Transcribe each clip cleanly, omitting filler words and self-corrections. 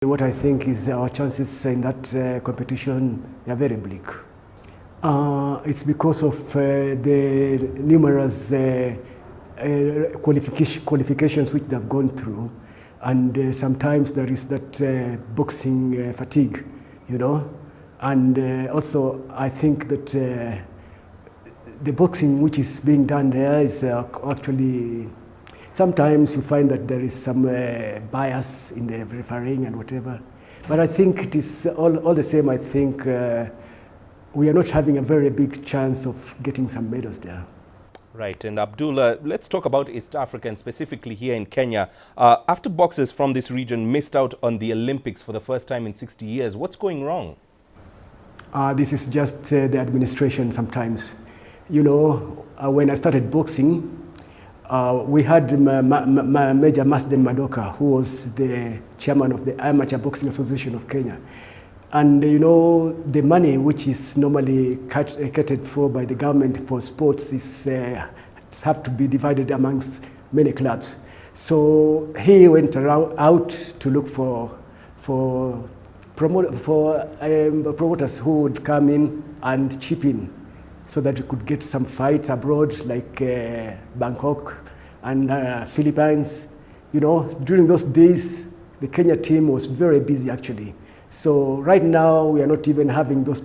What I think is our chances in that competition are very bleak. It's because of the numerous qualifications which they've gone through, and sometimes there is that boxing fatigue, you know. And also I think that the boxing which is being done there is actually, sometimes you find that there is some bias in the refereeing and whatever. But I think it is all the same. I think we are not having a very big chance of getting some medals there. Right. And Abdul, let's talk about East Africa, and specifically here in Kenya. After boxers from this region missed out on the Olympics for the first time in 60 years, what's going wrong? This is just the administration sometimes. You know, when I started boxing, we had Major Masden Madoka, who was the chairman of the Amateur Boxing Association of Kenya. And you know, the money which is normally catered for by the government for sports is have to be divided amongst many clubs. So he went out to look for promoters who would come in and chip in, so that we could get some fights abroad, like Bangkok and Philippines. You know, during those days, the Kenya team was very busy actually. So right now, we are not even having those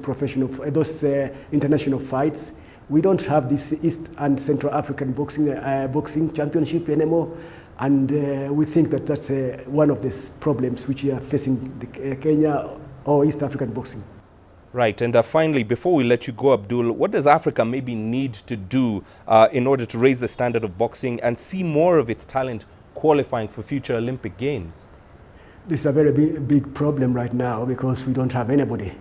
international fights. We don't have this East and Central African boxing championship anymore. And we think that that's one of the problems which we are facing the Kenya or East African boxing. Right. And finally, before we let you go, Abdul, what does Africa maybe need to do in order to raise the standard of boxing and see more of its talent qualifying for future Olympic Games? This is a very big problem right now, because we don't have anybody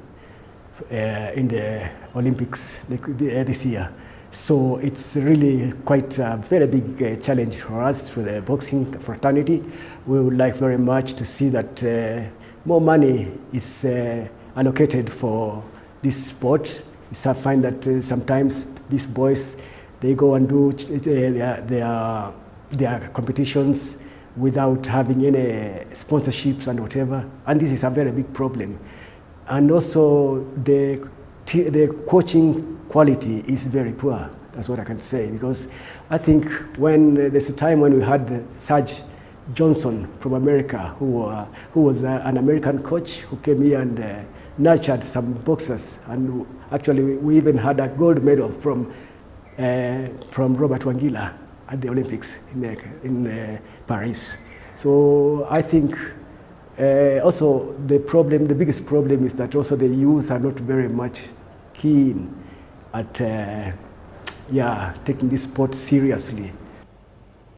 in the Olympics this year. So it's really quite a very big challenge for us, for the boxing fraternity. We would like very much to see that more money is allocated for this sport. I find that sometimes these boys, they go and do their competitions without having any sponsorships and whatever, and this is a very big problem. And also the coaching quality is very poor. That's what I can say, because I think when there's a time when we had Serge Johnson from America, who was an American coach who came here and nurtured some boxers, and actually we even had a gold medal from Robert Wangila at the Olympics in Paris. So I think also the biggest problem is that also the youth are not very much keen at taking this sport seriously.